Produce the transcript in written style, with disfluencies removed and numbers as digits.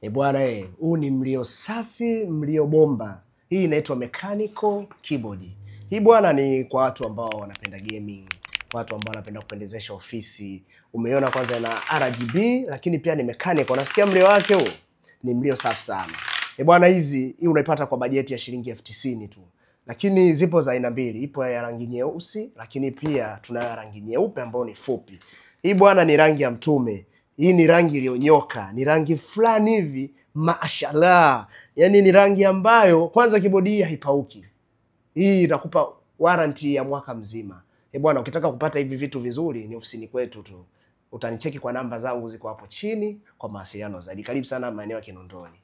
Bwana huu ni mlio safi, mlio bomba. Hii inaitwa mechanical keyboard. Hii bwana ni kwa watu ambao wanapenda gaming, kwa watu ambao wanapenda kupendezesha ofisi. Umeona kwanza na RGB lakini pia ni mechanical. Unasikia mlio wake huu? Ni mlio safi sana. Bwana hii unaipata kwa bajeti ya shilingi 90,000 tu. Lakini zipo za aina mbili. Ipo ya rangi nyeusi lakini pia tunayo rangi nyeupe ambayo ni fupi. Hii bwana ni rangi ya mtume. Hii ni rangi iliyonyoka, ni rangi fulani hivi mashallah. Yaani ni rangi ambayo kwanza keyboard hii haipauki. Hii itakupa warranty ya mwaka mzima. Bwana ukitaka kupata hivi vitu vizuri ni ofisini kwetu tu. Utanicheki kwa namba zangu ziko hapo chini kwa mawasiliano zaidi. Karibu sana maeneo ya Kinondoni.